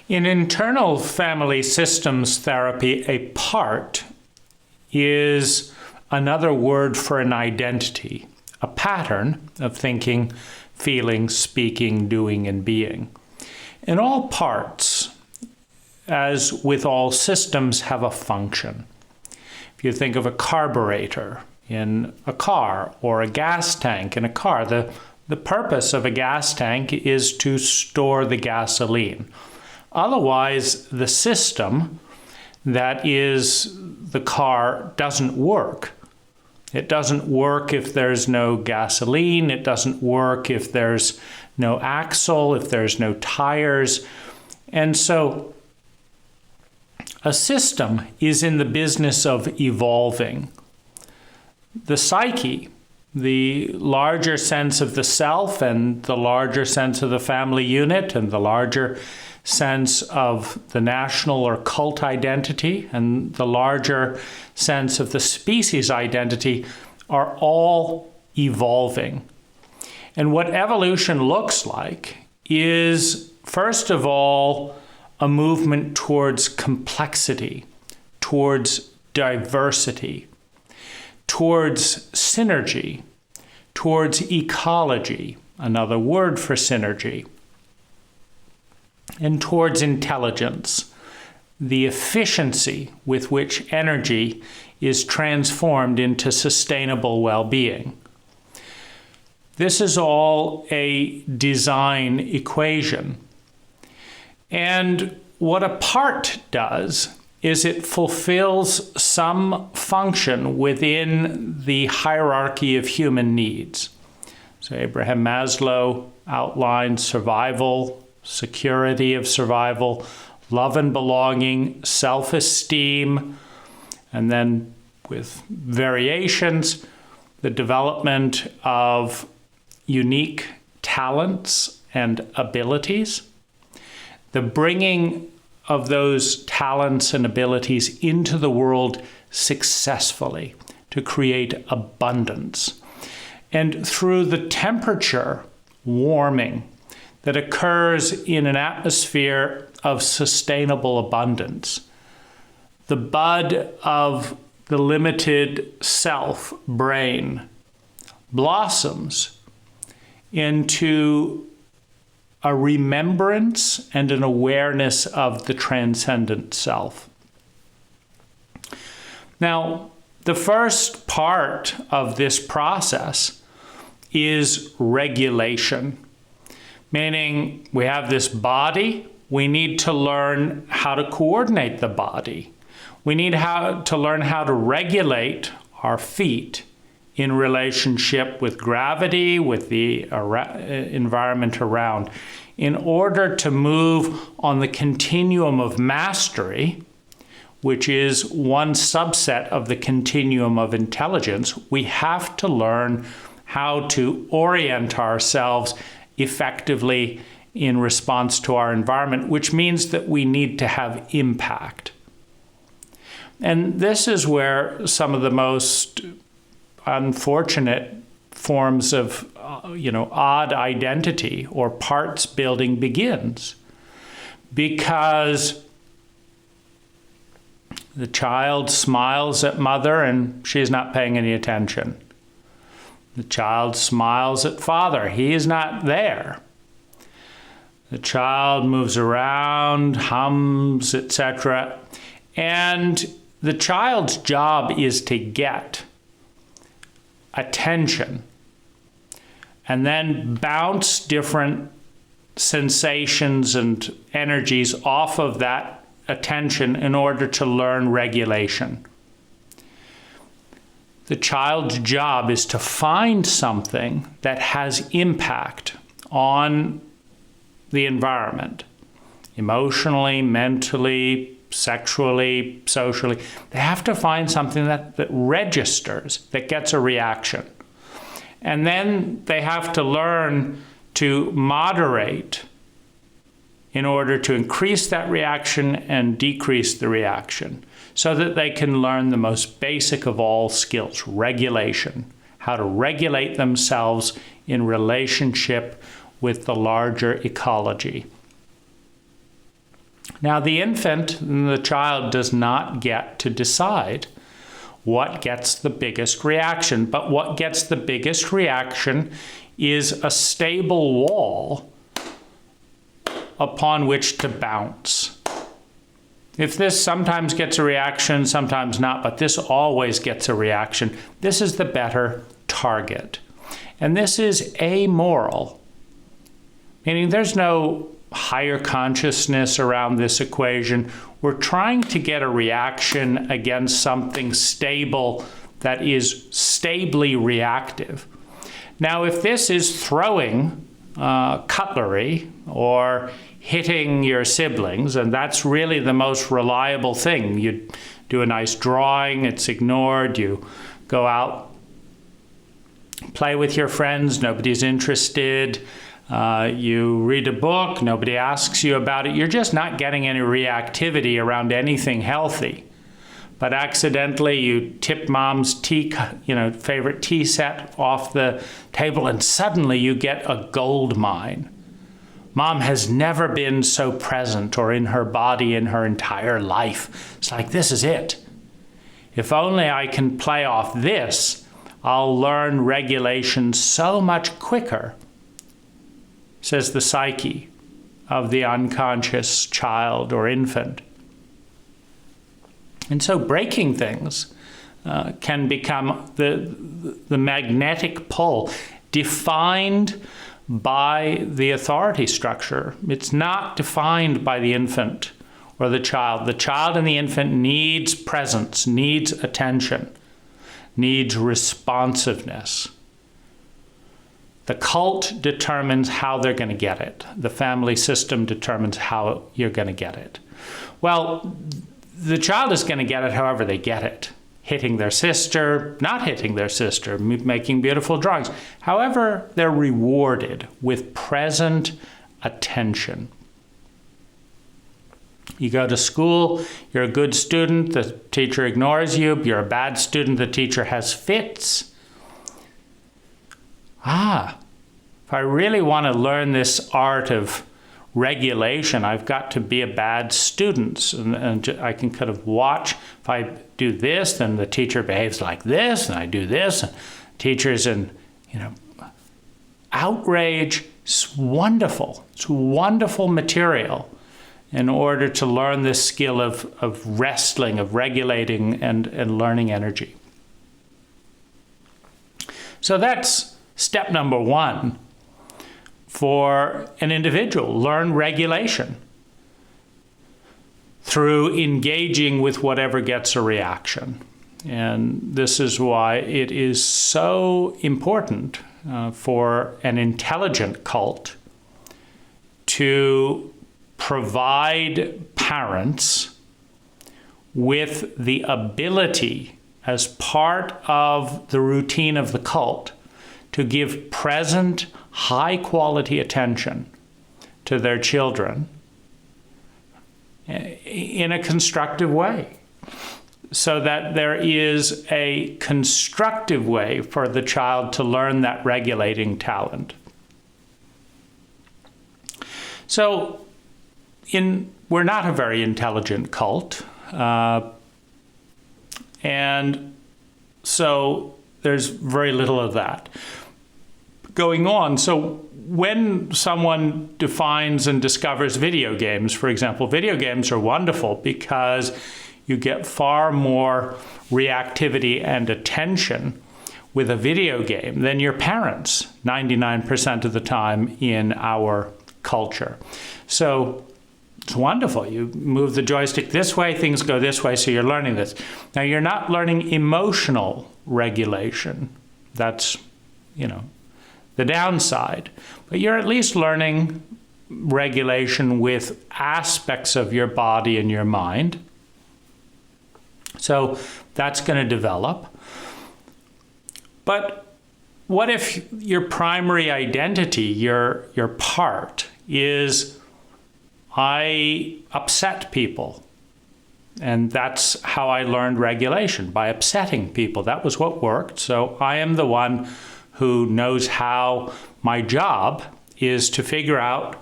In internal family systems therapy, a part is another word for an identity, a pattern of thinking, feeling, speaking, doing, and being. And all parts, as with all systems, have a function. If you think of a carburetor in a car or a gas tank in a car, the purpose of a gas tank is to store the gasoline. Otherwise, the system that is the car doesn't work. It doesn't work if there's no gasoline. It doesn't work if there's no axle, if there's no tires. And so a system is in the business of evolving. The psyche, the larger sense of the self and the larger sense of the family unit and the larger sense of the national or cult identity and the larger sense of the species identity are all evolving. And what evolution looks like is, first of all, a movement towards complexity, towards diversity, towards synergy, towards ecology, another word for synergy, and towards intelligence, the efficiency with which energy is transformed into sustainable well-being. This is all a design equation. And what a part does is it fulfills some function within the hierarchy of human needs. So Abraham Maslow outlined survival, security of survival, love and belonging, self-esteem, and then with variations, the development of unique talents and abilities, the bringing of those talents and abilities into the world successfully to create abundance. And through the temperature warming that occurs in an atmosphere of sustainable abundance, the bud of the limited self brain blossoms into a remembrance and an awareness of the transcendent self. Now, the first part of this process is regulation, meaning we have this body, we need to learn how to coordinate the body. We need to learn how to regulate our feet in relationship with gravity, with the environment around, in order to move on the continuum of mastery, which is one subset of the continuum of intelligence. We have to learn how to orient ourselves effectively in response to our environment, which means that we need to have impact. And this is where some of the most unfortunate forms of, odd identity or parts building begins. Because the child smiles at mother and she's not paying any attention. The child smiles at father, he is not there. The child moves around, hums, etc. And the child's job is to get attention and then bounce different sensations and energies off of that attention in order to learn regulation. The child's job is to find something that has impact on the environment, emotionally, mentally, sexually, socially. They have to find something that registers, that gets a reaction. And then they have to learn to moderate in order to increase that reaction and decrease the reaction, so that they can learn the most basic of all skills, regulation, how to regulate themselves in relationship with the larger ecology. Now, the infant, the child, does not get to decide what gets the biggest reaction, but what gets the biggest reaction is a stable wall upon which to bounce. If this sometimes gets a reaction, sometimes not, but this always gets a reaction, this is the better target. And this is amoral, meaning there's no higher consciousness around this equation. We're trying to get a reaction against something stable that is stably reactive. Now, if this is throwing cutlery or hitting your siblings, and that's really the most reliable thing. You do a nice drawing, it's ignored, you go out, play with your friends, nobody's interested, you read a book, nobody asks you about it, you're just not getting any reactivity around anything healthy. But accidentally you tip mom's favorite tea set off the table, and suddenly you get a gold mine. Mom has never been so present or in her body in her entire life. It's like, this is it. If only I can play off this, I'll learn regulation so much quicker, says the psyche of the unconscious child or infant. And so breaking things can become the magnetic pull defined by the authority structure. It's not defined by the infant or the child. The child and the infant needs presence, needs attention, needs responsiveness. The cult determines how they're going to get it. The family system determines how you're going to get it. Well, the child is going to get it however they get it. Hitting their sister, not hitting their sister, making beautiful drawings. However, they're rewarded with present attention. You go to school, you're a good student, the teacher ignores you. You're a bad student, the teacher has fits. If I really want to learn this art of regulation, I've got to be a bad student. And I can kind of watch, if I do this, then the teacher behaves like this, and I do this, and teacher's in, outrage. It's wonderful. It's wonderful material in order to learn this skill of wrestling, of regulating and learning energy. So that's step number one for an individual. Learn regulation through engaging with whatever gets a reaction. And this is why it is so important for an intelligent cult to provide parents with the ability, as part of the routine of the cult, to give present, high-quality attention to their children in a constructive way, so that there is a constructive way for the child to learn that regulating talent. So, we're not a very intelligent cult, and so there's very little of that going on. So when someone defines and discovers video games, for example, video games are wonderful because you get far more reactivity and attention with a video game than your parents 99% of the time in our culture. So it's wonderful. You move the joystick this way, things go this way, so you're learning this. Now, you're not learning emotional regulation. That's, the downside. But you're at least learning regulation with aspects of your body and your mind. So that's going to develop. But what if your primary identity, your part, is I upset people? And that's how I learned regulation, by upsetting people. That was what worked. So I am the one who knows how my job is to figure out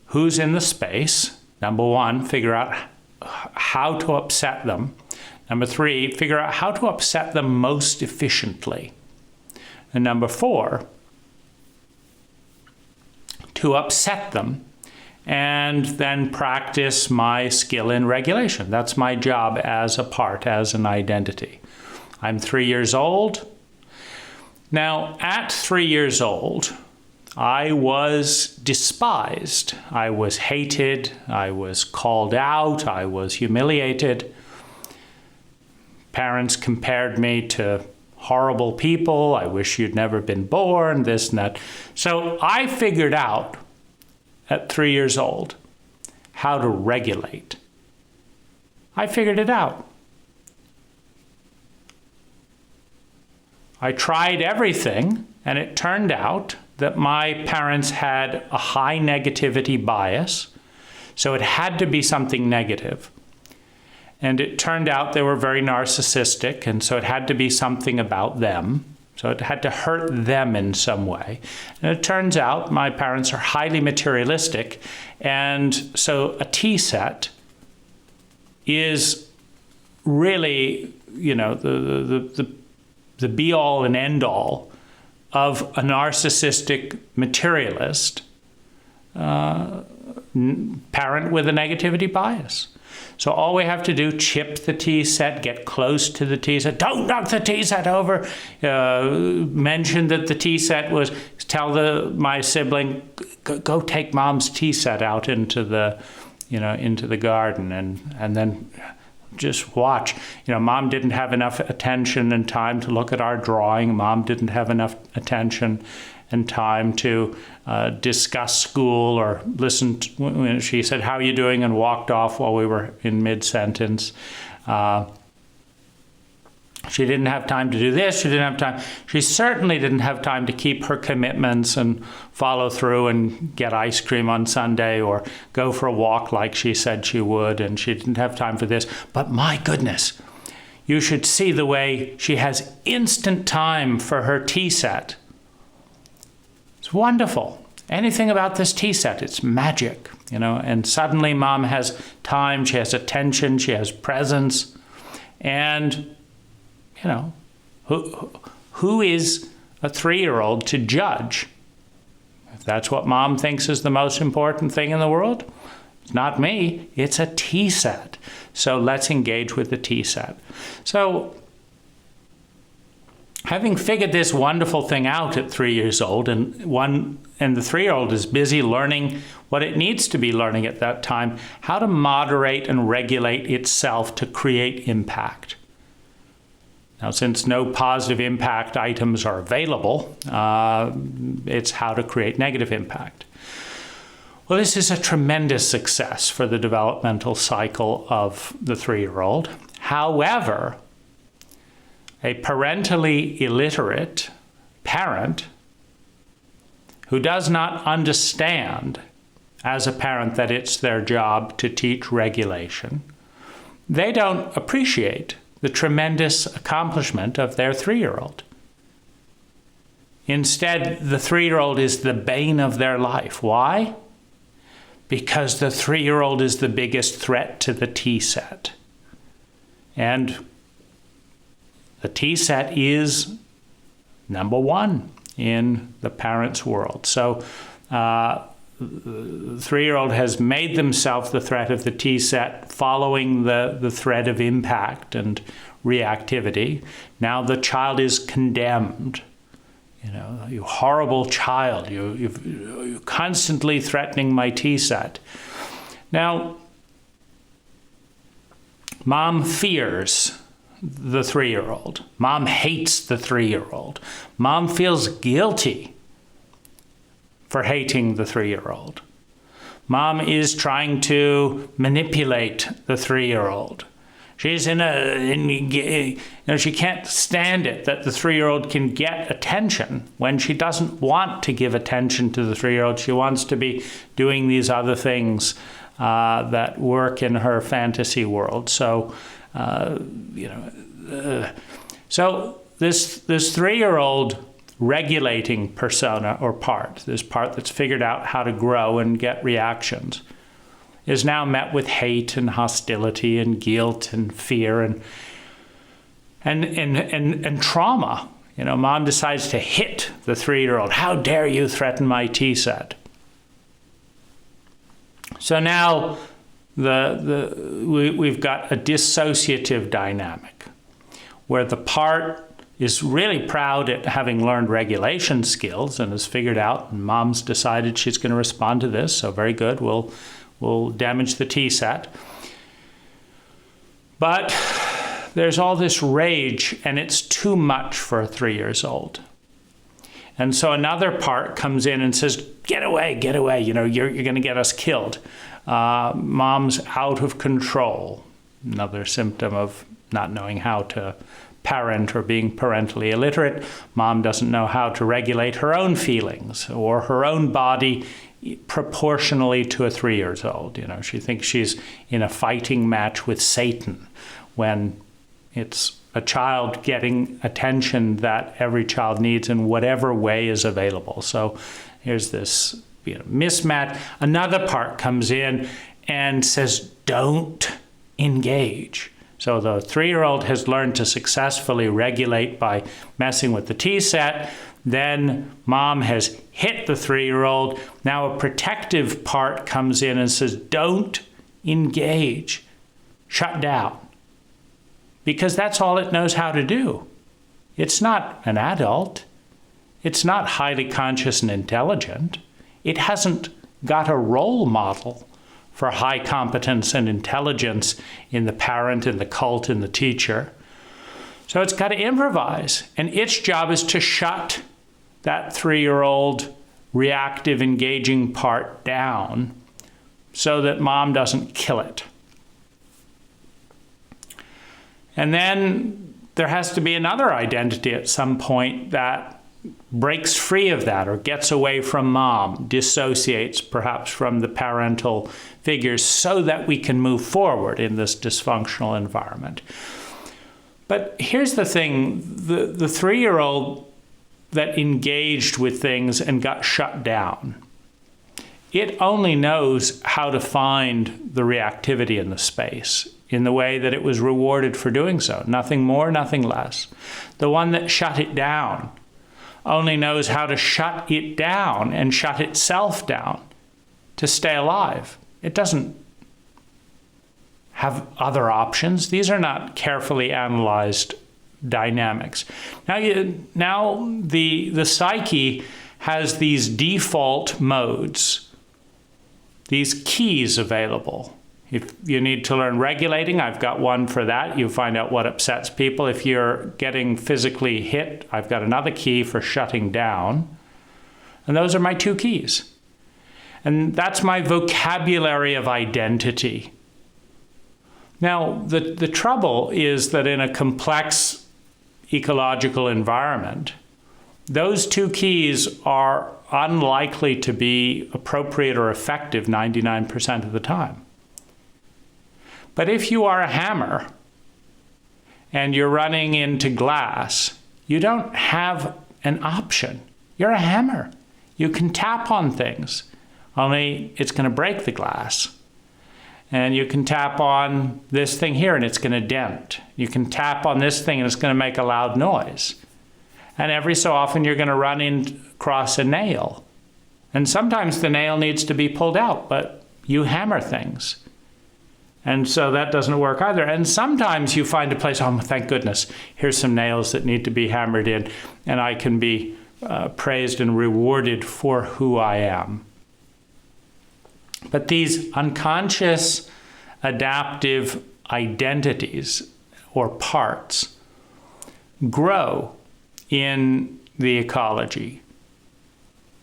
who's in the space Number one, figure out how to upset them. Number three, figure out how to upset them most efficiently. And number four, to upset them and then practice my skill in regulation. That's my job as a part, as an identity. I'm 3 years old. Now, at 3 years old, I was despised. I was hated. I was called out. I was humiliated. Parents compared me to horrible people. I wish you'd never been born, this and that. So I figured out at 3 years old how to regulate. I figured it out. I tried everything, and it turned out that my parents had a high negativity bias, so it had to be something negative. And it turned out they were very narcissistic, and so it had to be something about them. So it had to hurt them in some way. And it turns out my parents are highly materialistic, and so a tea set is really, the be-all and end-all of a narcissistic materialist parent with a negativity bias. So all we have to do, chip the tea set, get close to the tea set, don't knock the tea set over, mention that the tea set was, tell my sibling, go take mom's tea set out into the garden, and then just watch. Mom didn't have enough attention and time to look at our drawing. Mom didn't have enough attention and time to discuss school or listen when she said, "How are you doing?" and walked off while we were in mid-sentence. She didn't have time to do this. She didn't have time. She certainly didn't have time to keep her commitments and follow through and get ice cream on Sunday or go for a walk like she said she would. And she didn't have time for this. But my goodness, you should see the way she has instant time for her tea set. It's wonderful. Anything about this tea set, it's magic, and suddenly mom has time, she has attention, she has presence. And who is a 3-year-old to judge? If that's what mom thinks is the most important thing in the world, it's not me, it's a tea set. So let's engage with the tea set. So having figured this wonderful thing out at 3 years old, and the 3-year-old is busy learning what it needs to be learning at that time, how to moderate and regulate itself to create impact. Now, since no positive impact items are available, it's how to create negative impact. Well, this is a tremendous success for the developmental cycle of the 3-year-old. However, a parentally illiterate parent who does not understand as a parent that it's their job to teach regulation, they don't appreciate the tremendous accomplishment of their 3-year-old. Instead, the 3-year-old is the bane of their life. Why? Because the 3-year-old is the biggest threat to the tea set. And the tea set is number one in the parent's world. So the 3-year-old has made themselves the threat of the tea set following the threat of impact and reactivity. Now the child is condemned. You horrible child, you're constantly threatening my tea set. Now, mom fears the 3-year-old. Mom hates the 3-year-old. Mom feels guilty for hating the 3-year-old. Mom is trying to manipulate the 3-year-old. She's she can't stand it that the 3-year-old can get attention when she doesn't want to give attention to the 3-year-old. She wants to be doing these other things that work in her fantasy world. So, so this 3-year-old regulating persona or part, this part that's figured out how to grow and get reactions, is now met with hate and hostility and guilt and fear and trauma. You know, mom decides to hit the 3-year-old. How dare you threaten my tea set? So now we've got a dissociative dynamic where the part is really proud at having learned regulation skills and has figured out, and mom's decided she's going to respond to this, so very good, we'll damage the tea set. But there's all this rage, and it's too much for a 3-year-old. And so another part comes in and says, get away, you know, you're going to get us killed. Mom's out of control, another symptom of not knowing how to parent or being parentally illiterate. Mom doesn't know how to regulate her own feelings or her own body proportionally to a 3-year-old. You know, she thinks she's in a fighting match with Satan when it's a child getting attention that every child needs in whatever way is available. So here's this, you know, mismatch. Another part comes in and says, don't engage. So the 3-year-old has learned to successfully regulate by messing with the tea set. Then mom has hit the 3-year-old. Now a protective part comes in and says, don't engage, shut down. Because that's all it knows how to do. It's not an adult. It's not highly conscious and intelligent. It hasn't got a role model for high competence and intelligence in the parent, in the cult, in the teacher. So it's got to improvise. And its job is to shut that 3-year-old reactive, engaging part down so that mom doesn't kill it. And then there has to be another identity at some point that breaks free of that or gets away from mom, dissociates perhaps from the parental figures so that we can move forward in this dysfunctional environment. But here's the thing, the 3-year-old that engaged with things and got shut down, it only knows how to find the reactivity in the space in the way that it was rewarded for doing so. Nothing more, nothing less. The one that shut it down only knows how to shut it down and shut itself down to stay alive. It doesn't have other options. These are not carefully analyzed dynamics. Now the psyche has these default modes, these keys available. If you need to learn regulating, I've got one for that. You find out what upsets people. If you're getting physically hit, I've got another key for shutting down. And those are my 2 keys. And that's my vocabulary of identity. Now, the trouble is that in a complex ecological environment, those 2 keys are unlikely to be appropriate or effective 99% of the time. But if you are a hammer and you're running into glass, you don't have an option. You're a hammer. You can tap on things, only it's going to break the glass. And you can tap on this thing here and it's going to dent. You can tap on this thing and it's going to make a loud noise. And every so often you're going to run across a nail. And sometimes the nail needs to be pulled out, but you hammer things. And so that doesn't work either. And sometimes you find a place, oh, thank goodness, here's some nails that need to be hammered in, and I can be praised and rewarded for who I am. But these unconscious adaptive identities or parts grow in the ecology,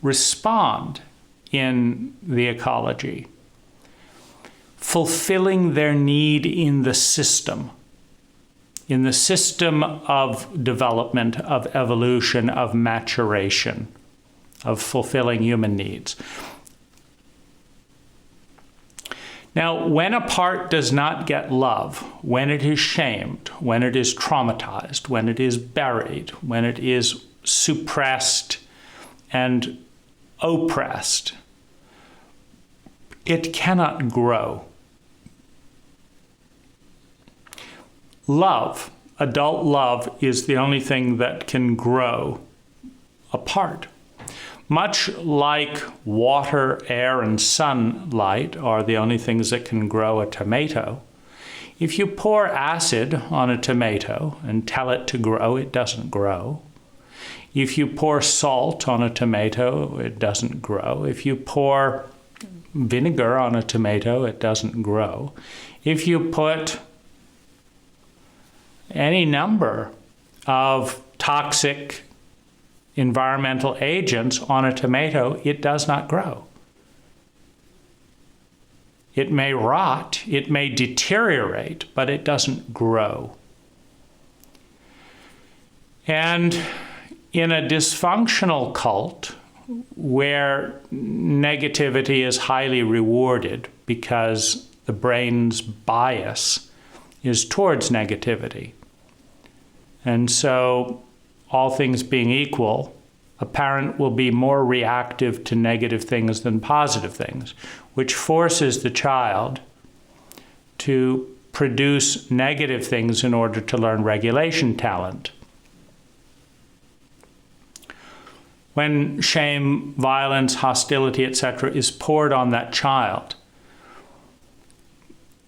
respond in the ecology, fulfilling their need in the system of development, of evolution, of maturation, of fulfilling human needs. Now, when a part does not get love, when it is shamed, when it is traumatized, when it is buried, when it is suppressed and oppressed, it cannot grow. Love, adult love, is the only thing that can grow apart. Much like water, air, and sunlight are the only things that can grow a tomato, if you pour acid on a tomato and tell it to grow, it doesn't grow. If you pour salt on a tomato, it doesn't grow. If you pour vinegar on a tomato, it doesn't grow. If you put any number of toxic environmental agents on a tomato, it does not grow. It may rot, it may deteriorate, but it doesn't grow. And in a dysfunctional cult where negativity is highly rewarded because the brain's bias is towards negativity, and so all things being equal, a parent will be more reactive to negative things than positive things, which forces the child to produce negative things in order to learn regulation talent. When shame, violence, hostility, etc. is poured on that child,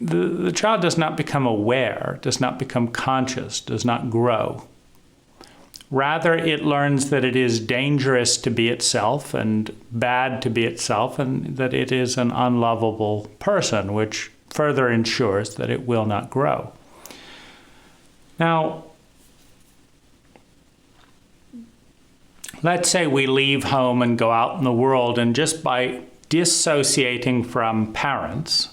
the child does not become aware, does not become conscious, does not grow. Rather, it learns that it is dangerous to be itself and bad to be itself, and that it is an unlovable person, which further ensures that it will not grow. Now, let's say we leave home and go out in the world, and just by dissociating from parents,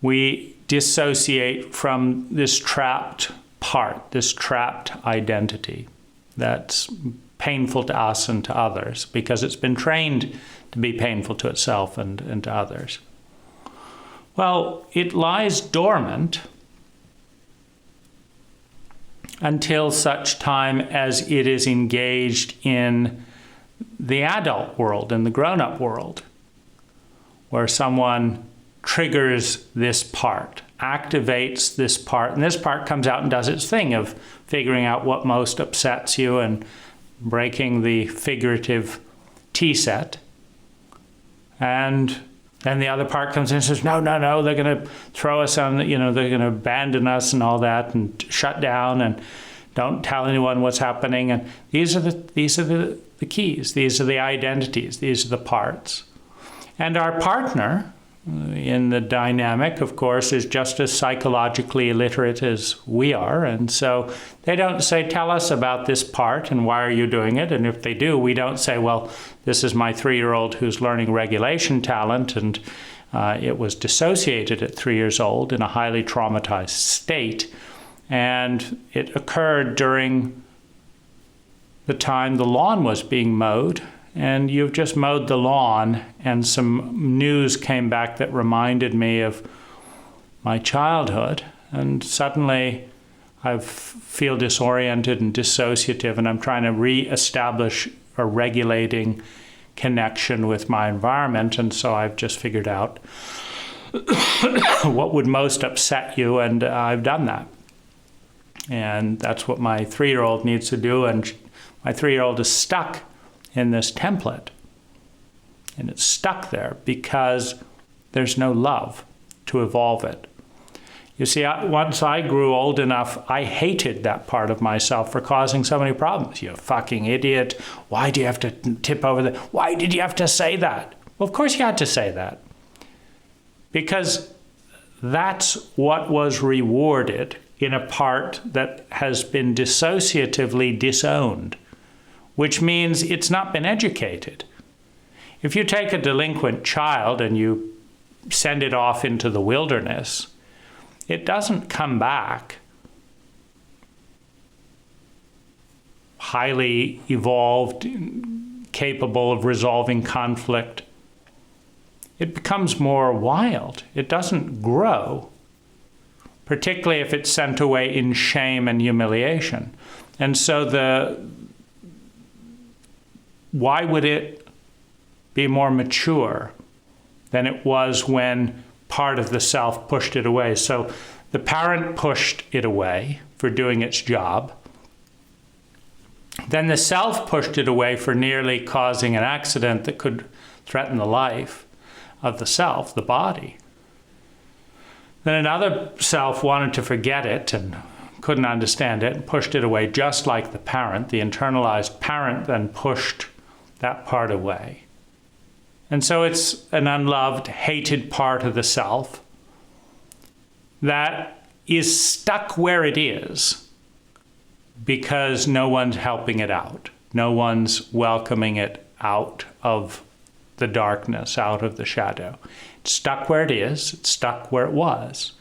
we dissociate from this trapped part, this trapped identity that's painful to us and to others because it's been trained to be painful to itself and to others. Well, it lies dormant until such time as it is engaged in the adult world, in the grown-up world, where someone triggers this part, activates this part, and this part comes out and does its thing of figuring out what most upsets you and breaking the figurative T-set. And then the other part comes in and says, no, they're going to throw us on, they're going to abandon us and all that and shut down and don't tell anyone what's happening. And these are the keys. These are the identities. These are the parts. And our partner in the dynamic, of course, is just as psychologically illiterate as we are. And so they don't say, tell us about this part and why are you doing it? And if they do, we don't say, well, this is my 3-year-old who's learning regulation talent and it was dissociated at 3 years old in a highly traumatized state. And it occurred during the time the lawn was being mowed. And you've just mowed the lawn, and some news came back that reminded me of my childhood. And suddenly I feel disoriented and dissociative, and I'm trying to reestablish a regulating connection with my environment. And so I've just figured out what would most upset you, and I've done that. And that's what my 3-year-old needs to do. And my 3-year-old is stuck in this template. And it's stuck there because there's no love to evolve it. You see, once I grew old enough, I hated that part of myself for causing so many problems. You fucking idiot. Why do you have to tip over the... Why did you have to say that? Well, of course you had to say that. Because that's what was rewarded in a part that has been dissociatively disowned, which means it's not been educated. If you take a delinquent child and you send it off into the wilderness, it doesn't come back highly evolved, capable of resolving conflict. It becomes more wild. It doesn't grow, particularly if it's sent away in shame and humiliation. And so why would it be more mature than it was when part of the self pushed it away. So the parent pushed it away for doing its job. Then the self pushed it away for nearly causing an accident that could threaten the life of the self, the body. Then another self wanted to forget it and couldn't understand it and pushed it away, just like the parent. The internalized parent then pushed that part away. And so it's an unloved, hated part of the self that is stuck where it is because no one's helping it out. No one's welcoming it out of the darkness, out of the shadow. It's stuck where it is. It's stuck where it was,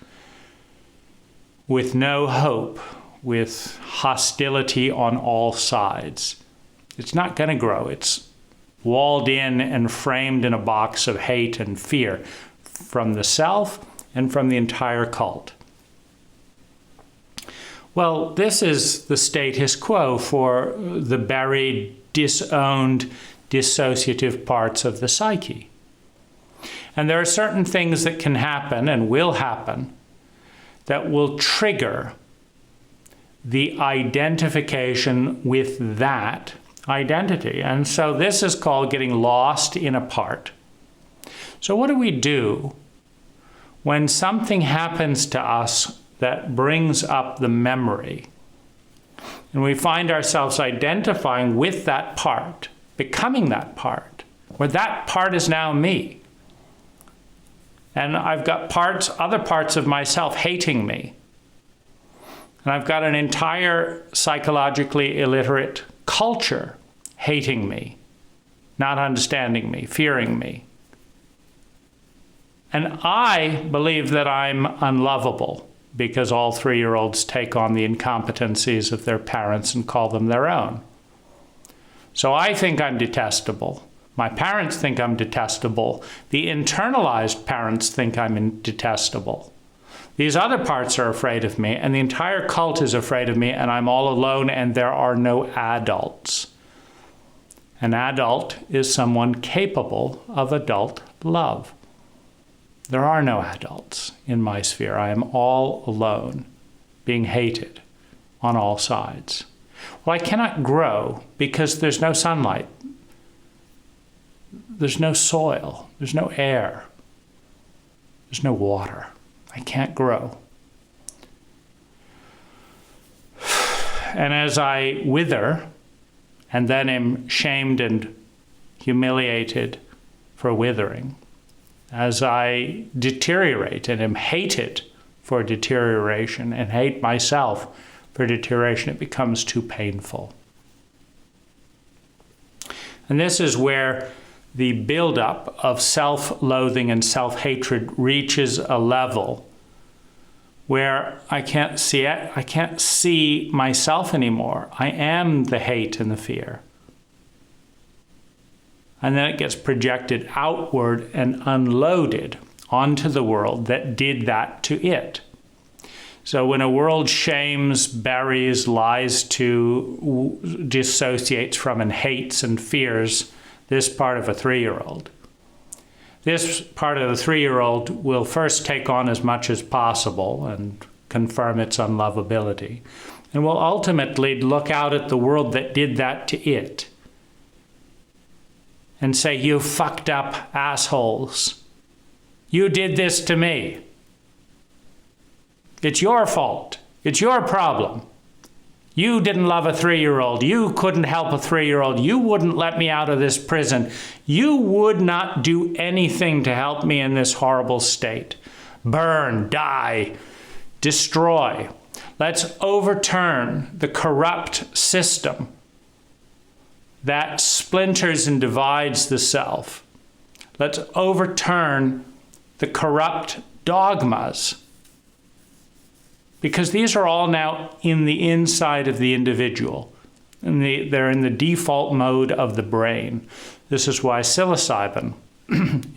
with no hope, with hostility on all sides. It's not going to grow. It's walled in and framed in a box of hate and fear from the self and from the entire cult. Well, this is the status quo for the buried, disowned, dissociative parts of the psyche. And there are certain things that can happen and will happen that will trigger the identification with that identity. And so this is called getting lost in a part. So what do we do when something happens to us that brings up the memory, and we find ourselves identifying with that part, becoming that part, where that part is now me? And I've got other parts of myself hating me. And I've got an entire psychologically illiterate culture hating me, not understanding me, fearing me. And I believe that I'm unlovable because all 3-year-olds take on the incompetencies of their parents and call them their own. So I think I'm detestable. My parents think I'm detestable. The internalized parents think I'm detestable. These other parts are afraid of me, and the entire cult is afraid of me, and I'm all alone, and there are no adults. An adult is someone capable of adult love. There are no adults in my sphere. I am all alone, being hated on all sides. Well, I cannot grow because there's no sunlight. There's no soil. There's no air. There's no water. I can't grow. And as I wither and then am shamed and humiliated for withering, as I deteriorate and am hated for deterioration and hate myself for deterioration, it becomes too painful. And this is where the buildup of self-loathing and self-hatred reaches a level where I can't see it. I can't see myself anymore. I am the hate and the fear. And then it gets projected outward and unloaded onto the world that did that to it. So when a world shames, buries, lies to, dissociates from, and hates and fears this part of a 3-year-old, this part of the 3-year-old will first take on as much as possible and confirm its unlovability, and will ultimately look out at the world that did that to it and say, "You fucked up assholes. You did this to me. It's your fault. It's your problem. You didn't love a 3-year-old. You couldn't help a 3-year-old. You wouldn't let me out of this prison. You would not do anything to help me in this horrible state. Burn, die, destroy. Let's overturn the corrupt system that splinters and divides the self. Let's overturn the corrupt dogmas, because these are all now in the inside of the individual. And they're in the default mode of the brain. This is why psilocybin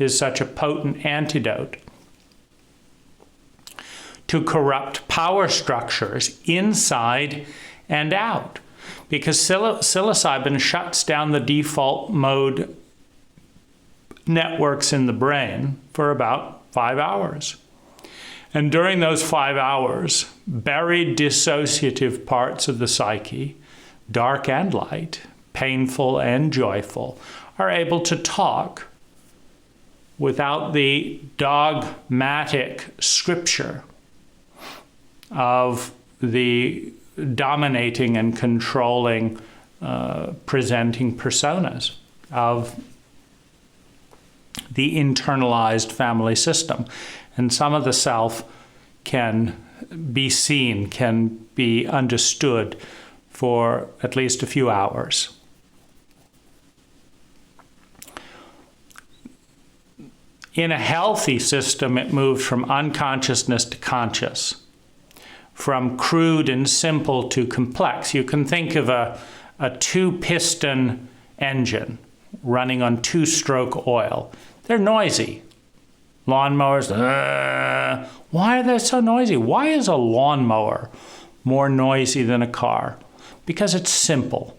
is such a potent antidote to corrupt power structures inside and out. Because psilocybin shuts down the default mode networks in the brain for about 5 hours. And during those 5 hours, buried dissociative parts of the psyche, dark and light, painful and joyful, are able to talk without the dogmatic scripture of the dominating and controlling presenting personas of the internalized family system. And some of the self can be seen, can be understood for at least a few hours. In a healthy system, it moves from unconsciousness to conscious, from crude and simple to complex. You can think of a two-piston engine running on two-stroke oil. They're noisy. Lawnmowers, why are they so noisy? Why is a lawnmower more noisy than a car? Because it's simple.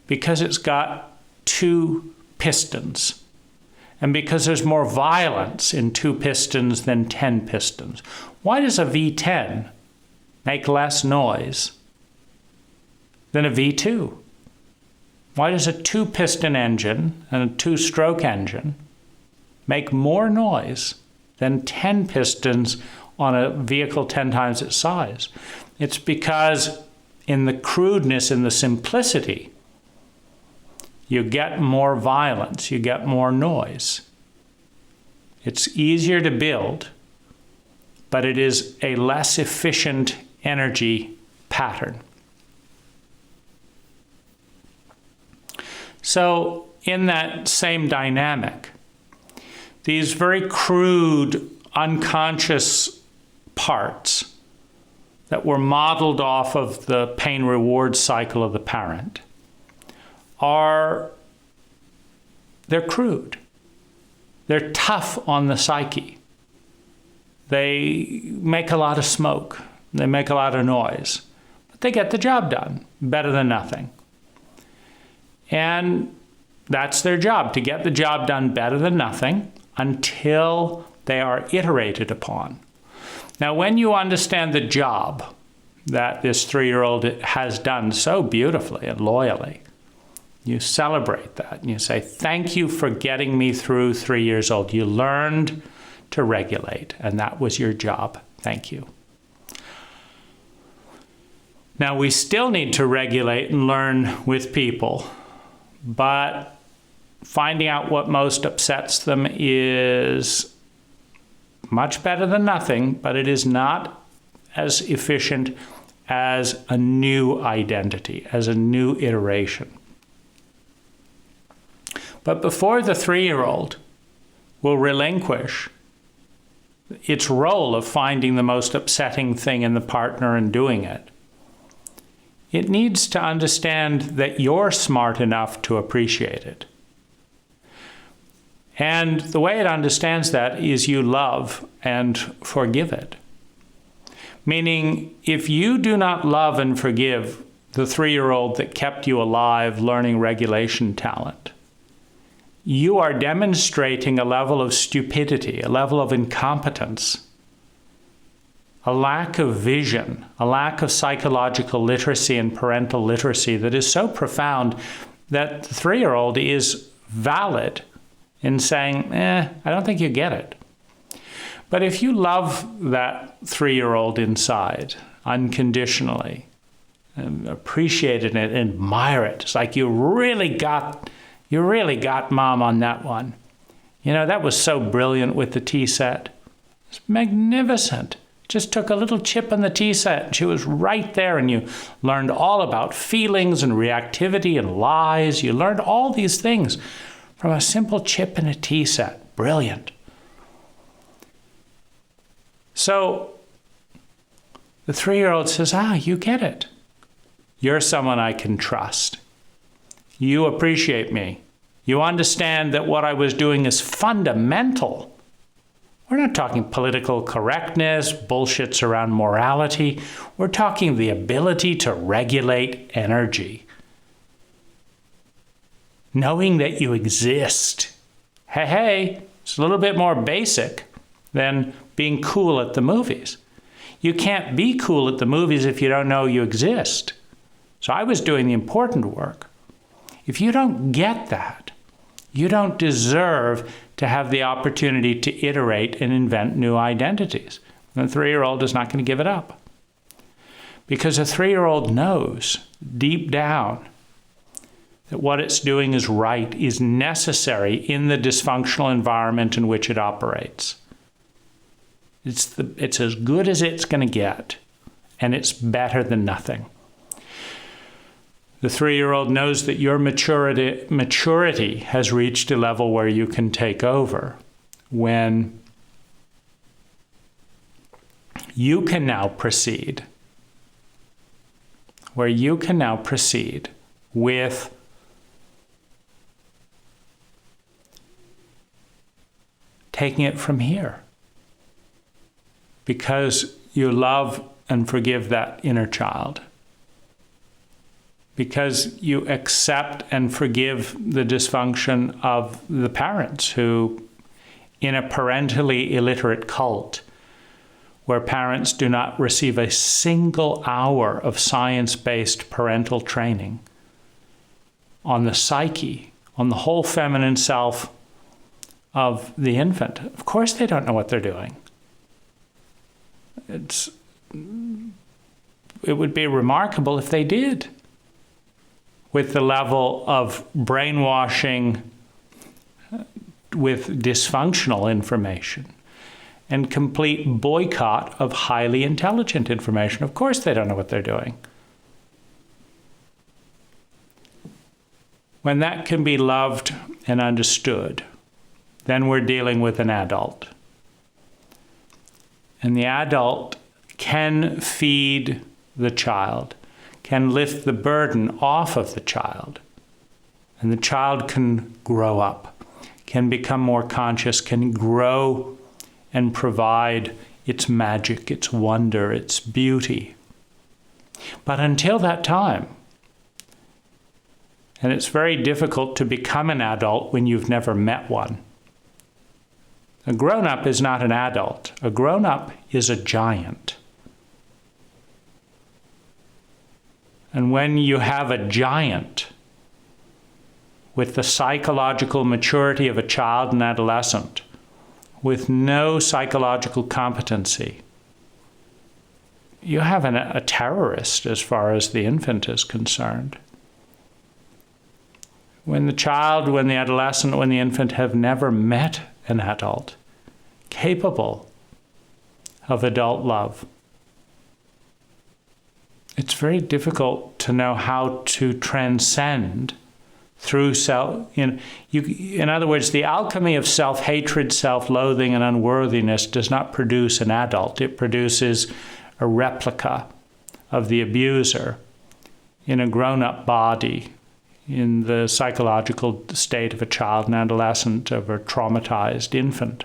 Because it's got two pistons. And because there's more violence in two pistons than 10 pistons. Why does a V10 make less noise than a V2? Why does a two-piston engine and a two-stroke engine make more noise than 10 pistons on a vehicle 10 times its size? It's because in the crudeness, in the simplicity, you get more violence, you get more noise. It's easier to build, but it is a less efficient energy pattern. So in that same dynamic, these very crude, unconscious parts that were modeled off of the pain-reward cycle of the parent they're crude. They're tough on the psyche. They make a lot of smoke. They make a lot of noise. But they get the job done better than nothing. And that's their job, to get the job done better than nothing until they are iterated upon. Now, when you understand the job that this 3-year-old has done so beautifully and loyally, you celebrate that and you say, thank you for getting me through 3 years old. You learned to regulate, and that was your job. Thank you. Now, we still need to regulate and learn with people, but finding out what most upsets them is much better than nothing, but it is not as efficient as a new identity, as a new iteration. But before the 3-year-old will relinquish its role of finding the most upsetting thing in the partner and doing it, it needs to understand that you're smart enough to appreciate it. And the way it understands that is you love and forgive it. Meaning, if you do not love and forgive the 3-year-old that kept you alive learning regulation talent, you are demonstrating a level of stupidity, a level of incompetence, a lack of vision, a lack of psychological literacy and parental literacy that is so profound that the 3-year-old is valid in saying, I don't think you get it. But if you love that 3-year-old inside unconditionally, and appreciate it and admire it, it's like you really got mom on that one. You know, that was so brilliant with the tea set. It's magnificent. Just took a little chip on the tea set and she was right there, and you learned all about feelings and reactivity and lies. You learned all these things from a simple chip in a tea set. Brilliant. So the 3-year-old says, you get it. You're someone I can trust. You appreciate me. You understand that what I was doing is fundamental. We're not talking political correctness, bullshits around morality. We're talking the ability to regulate energy. Knowing that you exist Hey, it's a little bit more basic than being cool at the movies. You can't be cool at the movies if you don't know you exist. So I was doing the important work. If you don't get that, you don't deserve to have the opportunity to iterate and invent new identities. And the 3-year-old is not going to give it up. Because a 3-year-old knows deep down that what it's doing is right, is necessary in the dysfunctional environment in which it operates. It's as good as it's going to get, and it's better than nothing. The 3-year-old knows that your maturity has reached a level where you can take over, when you can now proceed, with taking it from here. Because you love and forgive that inner child. Because you accept and forgive the dysfunction of the parents who, in a parentally illiterate cult, where parents do not receive a single hour of science-based parental training on the psyche, on the whole feminine self of the infant. Of course they don't know what they're doing. It would be remarkable if they did, with the level of brainwashing with dysfunctional information and complete boycott of highly intelligent information. Of course they don't know what they're doing. When that can be loved and understood, then we're dealing with an adult. And the adult can feed the child, can lift the burden off of the child. And the child can grow up, can become more conscious, can grow and provide its magic, its wonder, its beauty. But until that time, and it's very difficult to become an adult when you've never met one. A grown-up is not an adult. A grown-up is a giant. And when you have a giant with the psychological maturity of a child and adolescent, with no psychological competency, you have a terrorist as far as the infant is concerned. When the child, when the adolescent, when the infant have never met an adult capable of adult love, it's very difficult to know how to transcend through self. In other words, the alchemy of self-hatred, self-loathing, and unworthiness does not produce an adult. It produces a replica of the abuser in a grown-up body, in the psychological state of a child and adolescent, of a traumatized infant.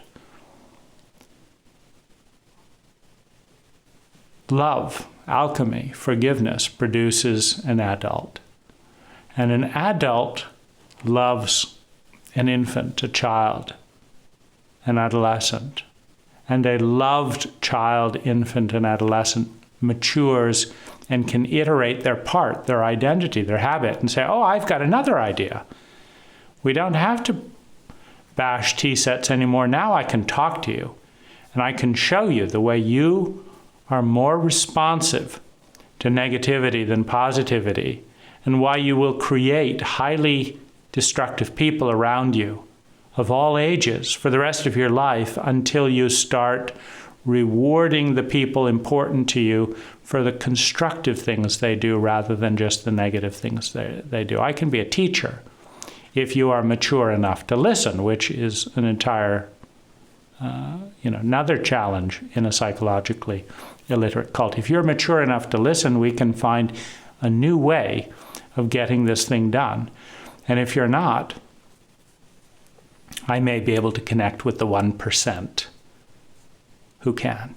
Love, alchemy, forgiveness produces an adult. And an adult loves an infant, a child, an adolescent. And a loved child, infant, and adolescent matures and can iterate their part, their identity, their habit, and say, oh, I've got another idea. We don't have to bash T-sets anymore. Now I can talk to you, and I can show you the way you are more responsive to negativity than positivity, and why you will create highly destructive people around you of all ages for the rest of your life until you start rewarding the people important to you for the constructive things they do rather than just the negative things they do. I can be a teacher if you are mature enough to listen, which is an entire, another challenge in a psychologically illiterate cult. If you're mature enough to listen, we can find a new way of getting this thing done. And if you're not, I may be able to connect with the 1% who can.